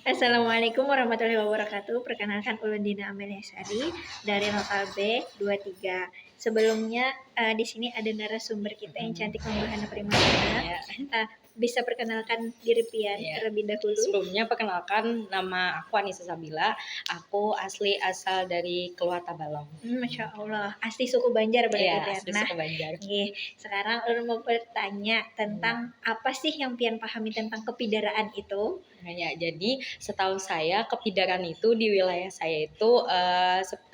Assalamualaikum warahmatullahi wabarakatuh. Perkenalkan Ulun Dina Amelia Sari dari Lokal B23. Sebelumnya di sini ada narasumber kita yang cantik Membahana Primavera. Ya. Bisa perkenalkan diri Pian terlebih dahulu. Sebelumnya perkenalkan, nama aku Anissa Sabila. Aku asal dari Keluar Tabalong. Masya Allah, asli suku Banjar berarti. Iya, asli suku Banjar. Sekarang Ulun mau bertanya tentang apa sih yang Pian pahami tentang kepidaraan itu? Ya, jadi setahu saya kepidaran itu di wilayah saya itu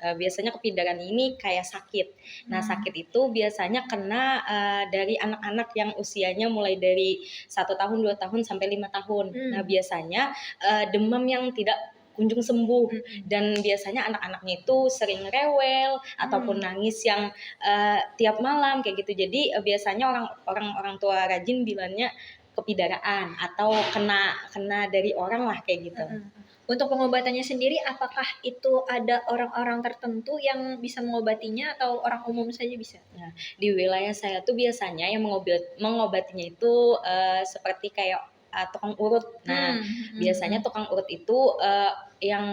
biasanya kepidaran ini kayak sakit. Nah, sakit itu biasanya kena dari anak-anak yang usianya mulai dari 1 tahun, 2 tahun sampai 5 tahun. Nah, biasanya demam yang tidak kunjung sembuh dan biasanya anak-anaknya itu sering rewel ataupun nangis yang tiap malam kayak gitu. Jadi biasanya orang tua rajin bilangnya kepidaraan atau kena dari orang lah kayak gitu. Untuk pengobatannya sendiri, apakah itu ada orang-orang tertentu yang bisa mengobatinya atau orang umum saja bisa? Nah, di wilayah saya tuh biasanya yang mengobatinya itu seperti kayak tukang urut. Nah, biasanya tukang urut itu yang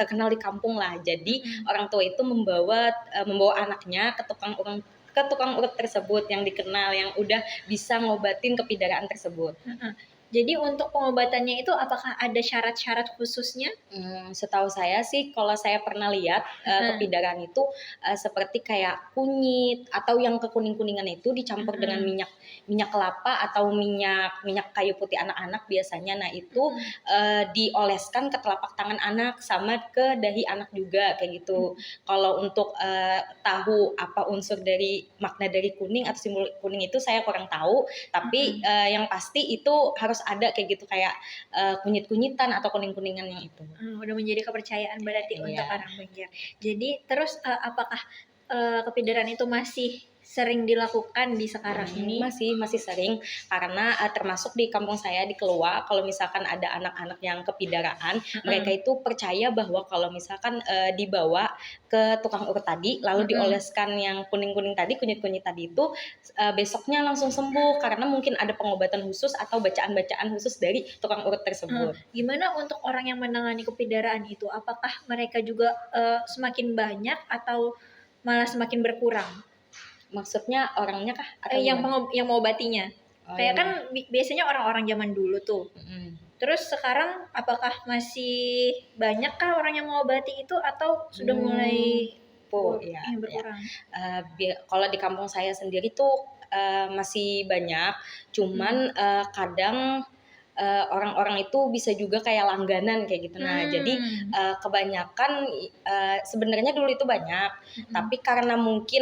terkenal di kampung lah. Jadi orang tua itu membawa anaknya ke tukang urut tersebut yang dikenal, yang udah bisa ngobatin kepidaraan tersebut. Jadi untuk pengobatannya itu apakah ada syarat-syarat khususnya? Setahu saya sih, kalau saya pernah lihat kepidaran itu seperti kayak kunyit atau yang kekuning-kuningan itu dicampur dengan minyak kelapa atau minyak kayu putih anak-anak biasanya. Nah itu dioleskan ke telapak tangan anak sama ke dahi anak juga kayak gitu. Kalau untuk tahu apa unsur dari makna dari kuning atau simbol kuning itu saya kurang tahu, tapi yang pasti itu harus ada kayak gitu, kayak kunyit-kunyitan atau kuning-kuningan yang itu. Udah menjadi kepercayaan berarti untuk orang Banjar. Jadi terus apakah kepidaran itu masih sering dilakukan di sekarang ini? Masih sering, karena termasuk di kampung saya di Kelua, kalau misalkan ada anak-anak yang kepidaraan, mereka itu percaya bahwa kalau misalkan dibawa ke tukang urut tadi, lalu dioleskan yang kuning-kuning tadi, kunyit-kunyit tadi itu, besoknya langsung sembuh, karena mungkin ada pengobatan khusus atau bacaan-bacaan khusus dari tukang urut tersebut. Gimana untuk orang yang menangani kepidaraan itu? Apakah mereka juga semakin banyak atau malah semakin berkurang? Maksudnya orangnya kah? Atau yang mengobatinya? Kayak kan biasanya orang-orang zaman dulu tuh. Terus sekarang apakah masih banyak kah orang yang mengobati itu atau sudah mulai berkurang? Kalau di kampung saya sendiri tuh masih banyak, cuman kadang orang-orang itu bisa juga kayak langganan kayak gitu. Nah, jadi kebanyakan sebenarnya dulu itu banyak, tapi karena mungkin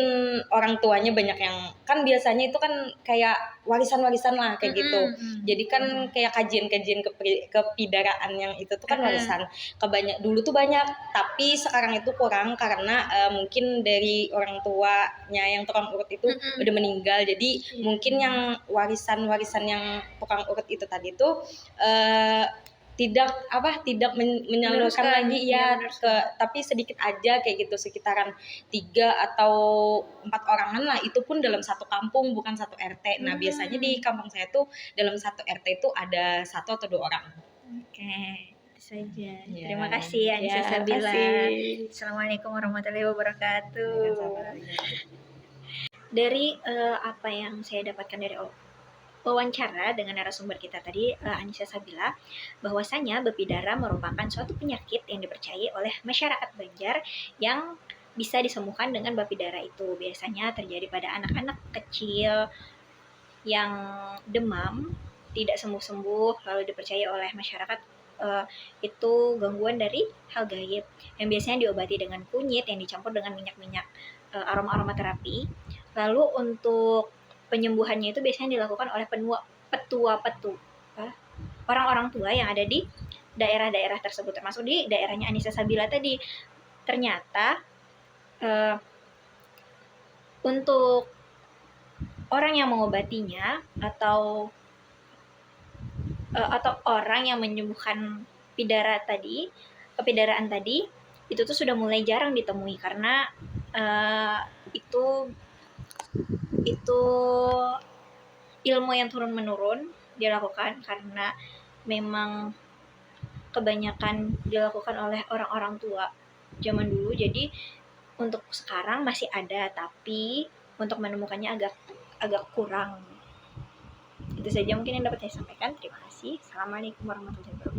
orang tuanya banyak yang kan biasanya itu kan kayak warisan-warisan lah kayak gitu. Jadi kan kayak kajian-kajian kepidaraan yang itu tuh kan warisan. Dulu tuh banyak, tapi sekarang itu kurang karena mungkin dari orang tuanya yang tukang urut itu udah meninggal. Jadi mungkin yang warisan-warisan yang tukang urut itu tadi tuh tidak menyalurkan lagi tapi sedikit aja kayak gitu, sekitaran 3 atau 4 orangan lah, itu pun dalam satu kampung bukan satu RT. Nah biasanya di kampung saya tuh dalam satu RT itu ada 1 atau 2 orang. Oke, itu saja. Terima kasih Anissa Sabila. Assalamualaikum warahmatullahi wabarakatuh. Dari apa yang saya dapatkan dari wawancara dengan narasumber kita tadi, Anissa Sabila, bahwasanya Bepidara merupakan suatu penyakit yang dipercayai oleh masyarakat Banjar yang bisa disembuhkan dengan Bapidara itu. Biasanya terjadi pada anak-anak kecil yang demam, tidak sembuh-sembuh, lalu dipercaya oleh masyarakat itu gangguan dari hal gaib yang biasanya diobati dengan kunyit yang dicampur dengan minyak-minyak aroma terapi. Lalu untuk penyembuhannya itu biasanya dilakukan oleh orang-orang tua yang ada di daerah-daerah tersebut, termasuk di daerahnya Anissa Sabila tadi. Ternyata untuk orang yang mengobatinya atau orang yang menyembuhkan kepidaraan tadi itu tuh sudah mulai jarang ditemui karena itu ilmu yang turun-menurun dilakukan karena memang kebanyakan dilakukan oleh orang-orang tua zaman dulu. Jadi untuk sekarang masih ada, tapi untuk menemukannya agak kurang. Itu saja mungkin yang dapat saya sampaikan. Terima kasih. Assalamualaikum warahmatullahi wabarakatuh.